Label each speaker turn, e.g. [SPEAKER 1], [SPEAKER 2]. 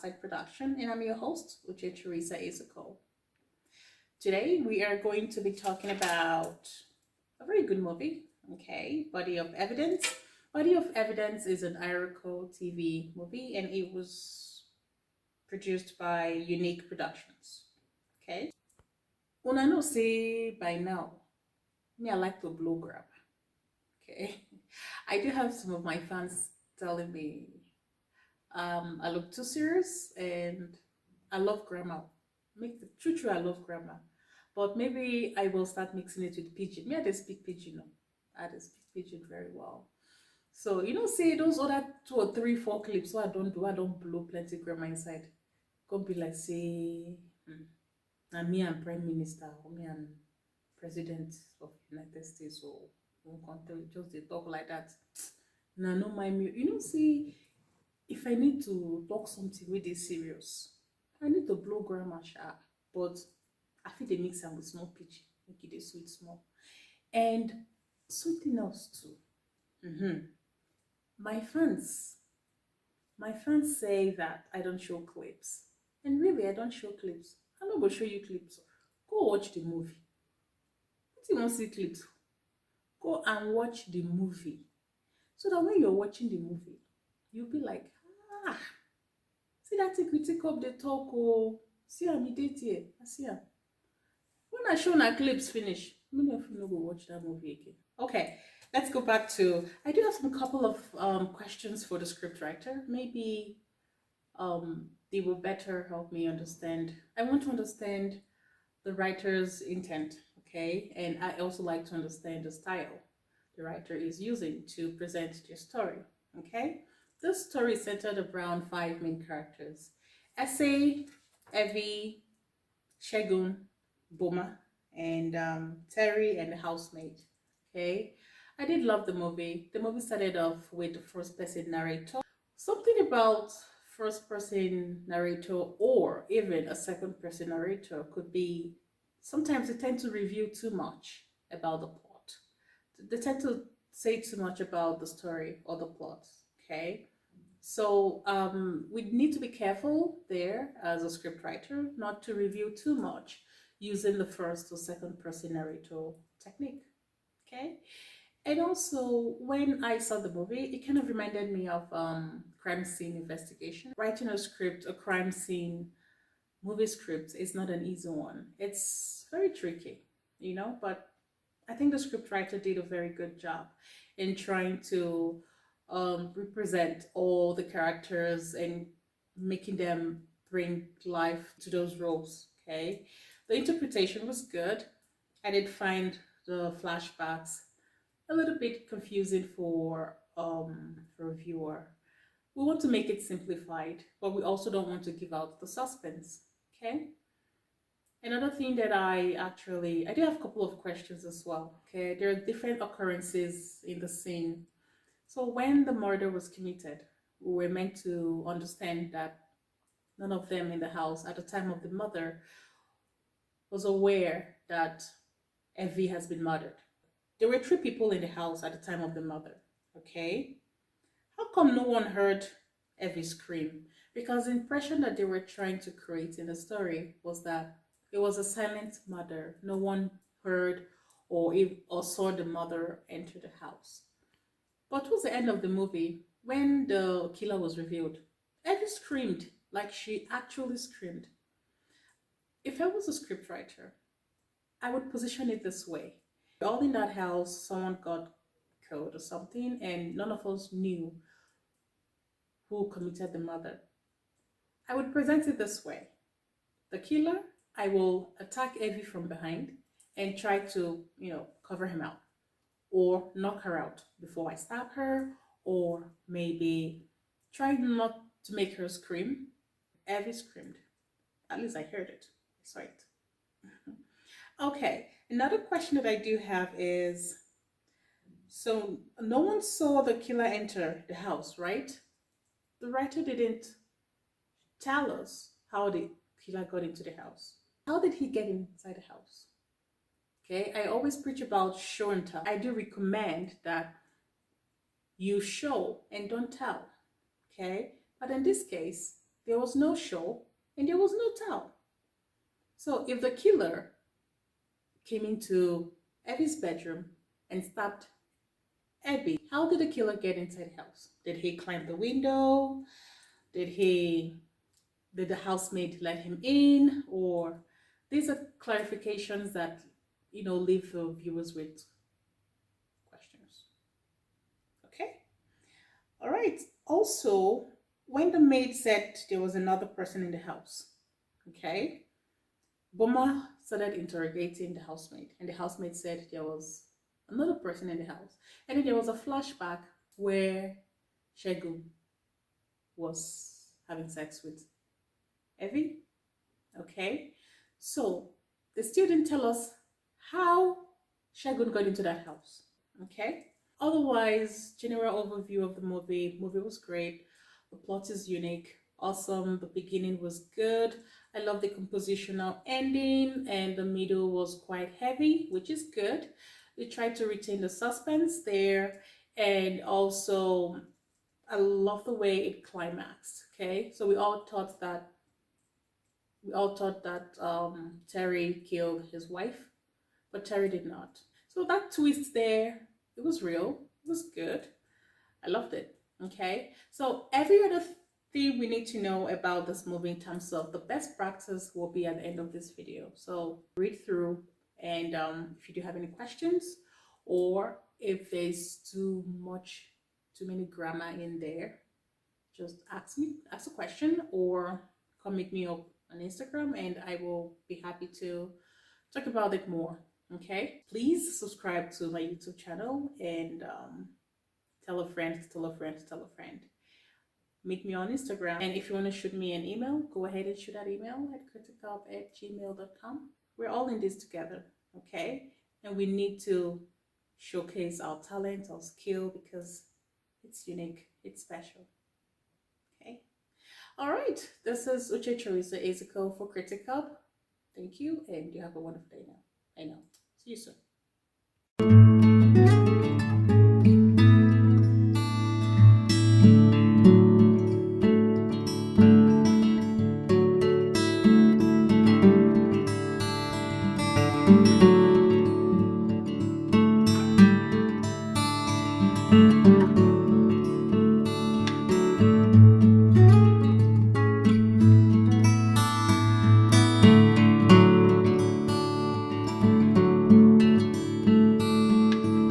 [SPEAKER 1] Outside Production, and I'm your host, Uche Teresa Isako. Today we are going to be talking about a very good movie, okay, Body of Evidence. Body of Evidence is an Iroko TV movie, and it was produced by Unique Productions, okay. Una know say by now, me I like to blow grab, okay. I do have some of my fans telling me I look too serious and I love grammar. Make the true, I love grammar. But maybe I will start mixing it with pidgin. Me, I dey speak pidgin, no. I dey speak pidgin very well. So say those other 2 or 3 4 clips. So I don't blow plenty grammar inside. Gonna be like say, and me and Prime Minister or me and President of United States or one country just they talk like that. Nah, no mind me. See, if I need to talk something with this serious, I need to blow grammar sharp. But I feel they mix am with small pitch, make it a sweet small. And something else too. My fans, my fans say that I don't show clips. And really, I don't show clips. I'm not gonna show you clips. Go watch the movie. If you want to see clips, go and watch the movie. So that when you're watching the movie, you'll be like, ah, see that thing we take up the talk, oh, see am, e dey here, I see am. When I show na clips finish, many of you no go watch that movie again. Okay, let's go back to, I do have some couple of questions for the scriptwriter. Maybe they will better help me understand. I want to understand the writer's intent, okay? And I also like to understand the style the writer is using to present their story, okay? This story is centered around 5 main characters: Essay, Evie, Shegun, Boma, and Terry and the housemaid, okay? I did love the movie. The movie started off with the first person narrator. Something about first person narrator or even a second person narrator could be, sometimes they tend to review too much about the plot. They tend to say too much about the story or the plot, okay? So we need to be careful there as a scriptwriter not to review too much using the first or second person narrator technique, okay? And also, when I saw the movie, it kind of reminded me of crime scene investigation. Writing a script, a crime scene movie script is not an easy one. It's very tricky, but I think the scriptwriter did a very good job in trying to represent all the characters and making them bring life to those roles, okay? The interpretation was good. I did find the flashbacks a little bit confusing for a viewer. We want to make it simplified, but we also don't want to give out the suspense, okay? Another thing that I do have a couple of questions as well, okay? There are different occurrences in the scene. So when the murder was committed, we were meant to understand that none of them in the house at the time of the murder was aware that Evie has been murdered. There were 3 people in the house at the time of the murder, okay? How come no one heard Evie scream? Because the impression that they were trying to create in the story was that it was a silent murder. No one heard or saw the mother enter the house. But towards the end of the movie, when the killer was revealed, Evie screamed, like she actually screamed. If I was a scriptwriter, I would position it this way. All in that house, someone got killed or something, and none of us knew who committed the murder. I would present it this way. The killer, I will attack Evie from behind and try to, cover him out or knock her out before I stab her, or maybe try not to make her scream. Evie screamed. At least I heard it. I saw it. Okay, another question that I do have is, so no one saw the killer enter the house, right? The writer didn't tell us how the killer got into the house. How did he get inside the house? Okay, I always preach about show and tell. I do recommend that you show and don't tell, okay? But in this case, There was no show and there was no tell. So if the killer came into Evie's bedroom and stabbed Abby, how did the killer get inside the house? Did he climb the window? Did he did the housemaid let him in? Or these are clarifications that leave the viewers with questions. Okay? All right. Also, when the maid said there was another person in the house, okay, Boma started interrogating the housemaid, and the housemaid said there was another person in the house. And then there was a flashback where Shegun was having sex with Evie. Okay, so they still didn't tell us how Shegun got into that house. Okay, otherwise, general overview of the movie. Movie was great. The plot is unique, awesome. The beginning was good. I love the compositional ending, and the middle was quite heavy, which is good. They tried to retain the suspense there, and also I love the way it climaxed. Okay, so we all thought that Terry killed his wife, but Terry did not. So that twist there, it was real. It was good. I loved it. Okay, so every other thing we need to know about this movie in terms of the best practice will be at the end of this video. So read through, and if you do have any questions, or if there's too many grammar in there, just ask a question, or come meet me up on Instagram, and I will be happy to talk about it more. Okay, please subscribe to my YouTube channel, and tell a friend, tell a friend, tell a friend. Meet me on Instagram, and if you want to shoot me an email, go ahead and shoot that email at criticalp@gmail.com. We're all in this together, okay? And we need to showcase our talent, our skill, because it's unique, it's special. Okay. All right. This is Uche Teresa Ezekiel for Critical. Thank you, and you have a wonderful day now. I know. See you soon.